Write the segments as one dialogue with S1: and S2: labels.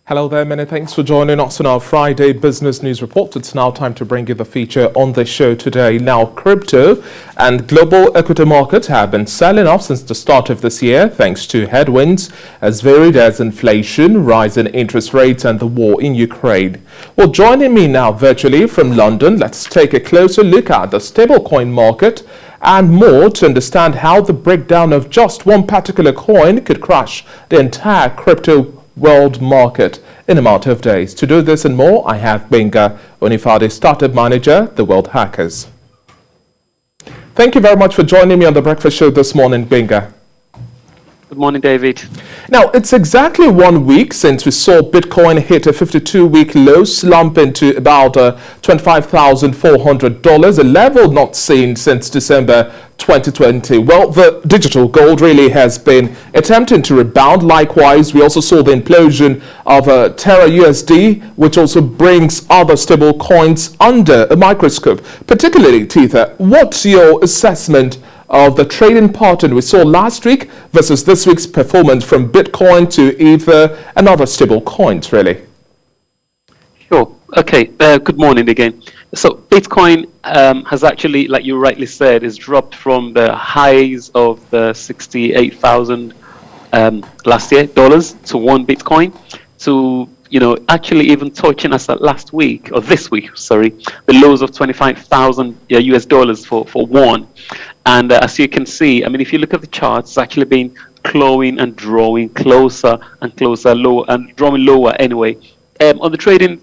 S1: Hello there, many thanks for joining us on our Friday Business News Report. It's now time to bring you the feature on the show today. Now, crypto and global equity markets have been selling off since the start of this year, thanks to headwinds as varied as inflation, rising interest rates, and the war in Ukraine. Well, joining me now virtually from London, let's take a closer look at the stablecoin market and more to understand how the breakdown of just one particular coin could crash the entire crypto world market in a matter of days. To do this and more, I have Gbenga, Onifade startup manager, the World Hackers. Thank you very much for joining me on the breakfast show this morning, Gbenga.
S2: Good morning, David.
S1: Now, it's exactly 1 week since we saw Bitcoin hit a 52-week low, slumping to about $25,400, a level not seen since December 2020. Well, the digital gold really has been attempting to rebound. Likewise, we also saw the implosion of TerraUSD, which also brings other stable coins under a microscope. Particularly, Tether, what's your assessment of the trading pattern we saw last week versus this week's performance from Bitcoin to Ether and other stable coins, really?
S2: Sure. Okay. Good morning again. So Bitcoin has actually, like you rightly said, is dropped from the highs of the 68,000 last year dollars to one Bitcoin to, actually even touching us at last week or this week, sorry, the lows of 25,000 US dollars for one. And as you can see, I mean, if you look at the charts, it's actually been clawing and drawing closer and closer, lower and drawing lower anyway. On the trading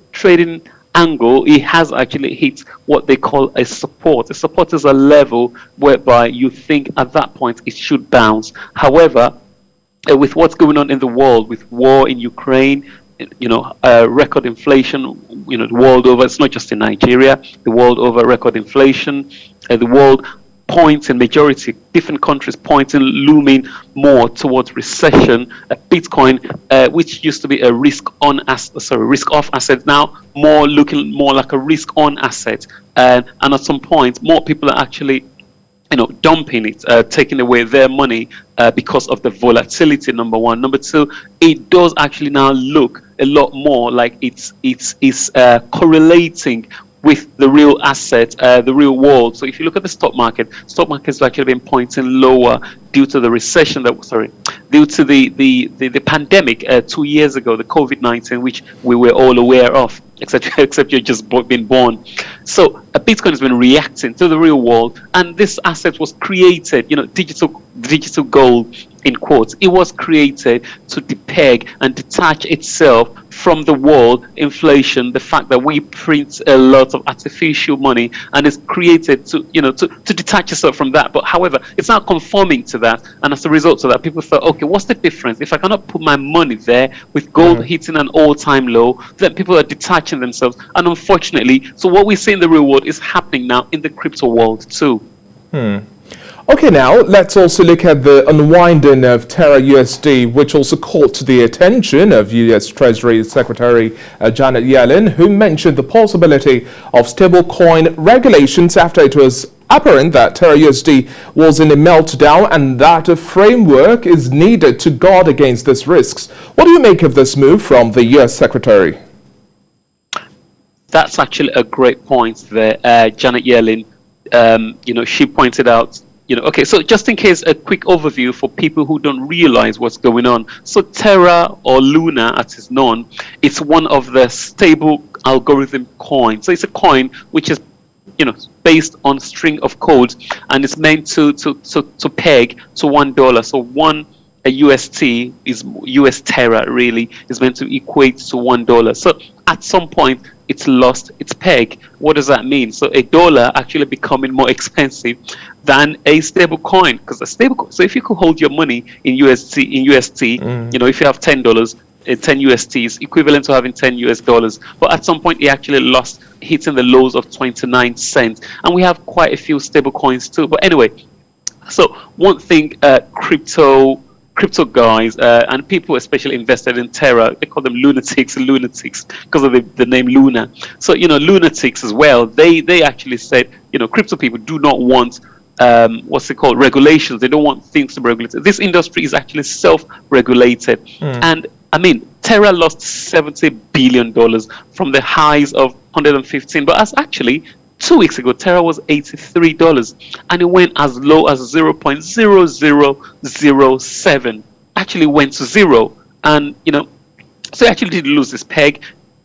S2: angle, it has actually hit what they call a support. A support is a level whereby you think at that point it should bounce. However, with what's going on in the world, with war in Ukraine, record inflation, the world over, it's not just in Nigeria, the world over record inflation, the world points in majority, different countries pointing, looming more towards recession. Bitcoin, which used to be a risk-off asset, now looking more like a risk-on asset. And at some point, more people are actually dumping it, taking away their money because of the volatility, number one. Number two, it does actually now look a lot more like it's correlating with the real asset, the real world. So if you look at the stock market has actually been pointing lower due to the recession due to the pandemic 2 years ago, the COVID-19, which we were all aware of, except you've just been born. So Bitcoin has been reacting to the real world, and this asset was created, digital gold in quotes. It was created to depeg and detach itself from the world inflation, the fact that we print a lot of artificial money, and it's created to detach itself from that. But however, it's not conforming to that, and as a result of that, people thought, okay, what's the difference? If I cannot put my money there with gold hitting an all-time low, then people are detaching themselves. And unfortunately, so what we see in the real world is happening now in the crypto world too.
S1: Okay, now let's also look at the unwinding of TerraUSD, which also caught the attention of U.S. Treasury Secretary Janet Yellen, who mentioned the possibility of stablecoin regulations after it was apparent that TerraUSD was in a meltdown and that a framework is needed to guard against these risks. What do you make of this move from the U.S. Secretary?
S2: That's actually a great point there. Janet Yellen, she pointed out, okay, so just in case, a quick overview for people who don't realize what's going on. So Terra, or Luna as it's known, it's one of the stable algorithm coins. So it's a coin which is based on a string of codes, and it's meant to peg to $1. So one UST is US Terra, really is meant to equate to $1. So at some point it's lost its peg. What does that mean? So a dollar actually becoming more expensive than a stable coin, because a stable coin, so if you could hold your money in UST, if you have $10, 10 UST is equivalent to having 10 US dollars. But at some point it actually lost, hitting the lows of 29 cents. And we have quite a few stable coins too. But anyway, so one thing, crypto guys and people especially invested in Terra, they call them lunatics because of the name Luna. So lunatics as well, they actually said crypto people do not want regulations. They don't want things to be regulated. This industry is actually self-regulated, and I mean, Terra lost $70 billion from the highs of 115, but as actually 2 weeks ago, Terra was $83, and it went as low as 0.0007. Actually went to zero, and so it actually did lose this peg.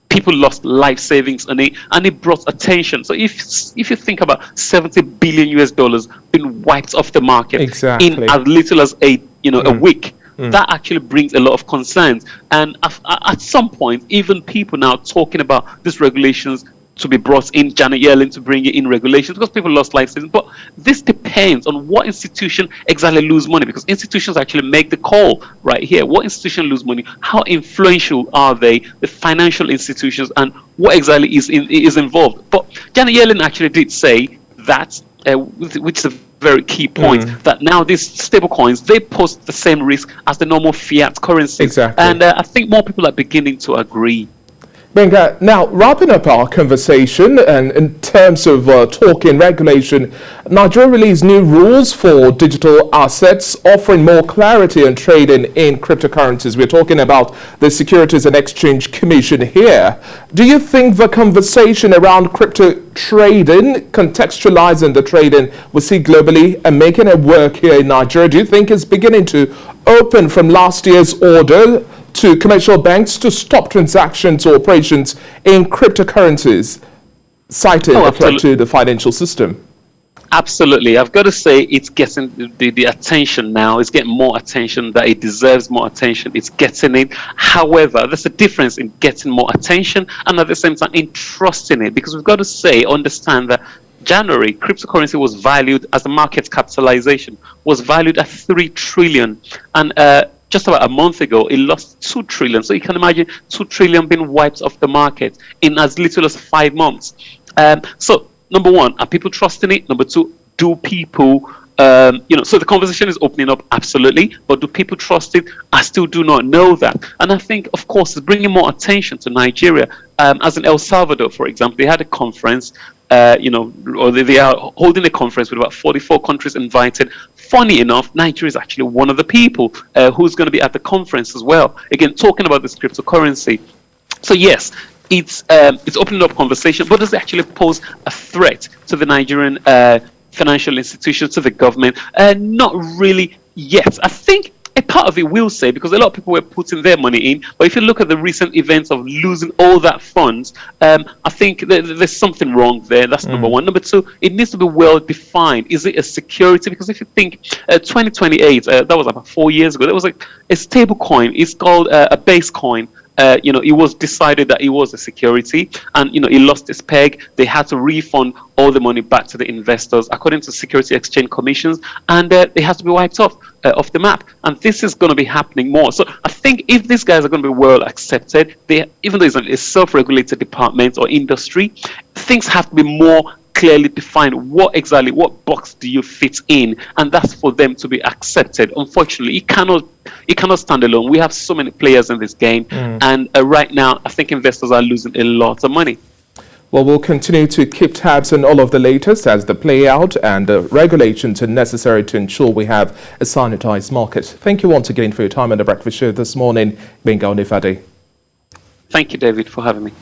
S2: People lost life savings on it, and it brought attention. So if you think about $70 billion being wiped off the market in as little as a week, that actually brings a lot of concerns. And at some point, even people now talking about these regulations to be brought in, Janet Yellen to bring in regulations, because people lost life savings. But this depends on what institution exactly lose money, because institutions actually make the call right here. What institution lose money? How influential are they, the financial institutions, and what exactly is involved? But Janet Yellen actually did say that, which is a very key point, that now these stable coins, they pose the same risk as the normal fiat currencies. And I think more people are beginning to agree.
S1: Gbenga, now wrapping up our conversation, and in terms of talking regulation, Nigeria released new rules for digital assets, offering more clarity on trading in cryptocurrencies. We're talking about the Securities and Exchange Commission here. Do you think the conversation around crypto trading, contextualizing the trading we see globally and making it work here in Nigeria, do you think is beginning to open from last year's order to commercial banks to stop transactions or operations in cryptocurrencies, citing a threat to the financial system?
S2: Absolutely. I've got to say it's getting the attention now. It's getting more attention, that it deserves more attention. It's getting it. However, there's a difference in getting more attention and at the same time in trusting it, because we've got to understand that January, cryptocurrency was valued, as the market capitalization was valued at 3 trillion. And just about a month ago, it lost 2 trillion. So you can imagine 2 trillion being wiped off the market in as little as 5 months. So number one, are people trusting it? Number two, do people, so the conversation is opening up, absolutely. But do people trust it? I still do not know that. And I think, of course, it's bringing more attention to Nigeria. As in El Salvador, for example, they had a conference, or they are holding a conference with about 44 countries invited. Funny enough, Nigeria is actually one of the people who's going to be at the conference as well. Again, talking about this cryptocurrency. So yes, it's opening up conversation, but does it actually pose a threat to the Nigerian financial institutions, to the government? Not really yet. I think a part of it will say, because a lot of people were putting their money in, but if you look at the recent events of losing all that funds, I think there's something wrong there. That's number one. Number two, it needs to be well defined. Is it a security? Because if you think 2028, that was about 4 years ago, there was a stable coin. It's called a base coin. It was decided that it was a security, and it lost its peg. They had to refund all the money back to the investors according to Security Exchange Commissions, and it has to be wiped off the map. And this is going to be happening more. So I think if these guys are going to be well accepted, even though it's a self-regulated department or industry, things have to be more clearly defined. What box do you fit in, and that's for them to be accepted. Unfortunately, it cannot stand alone. We have so many players in this game, and right now I think investors are losing a lot of money.
S1: Well, we'll continue to keep tabs on all of the latest as the play out, and regulations are necessary to ensure we have a sanitized market. Thank you once again for your time on the Breakfast Show this morning, Gbenga Onifade.
S2: Thank you, David, for having me.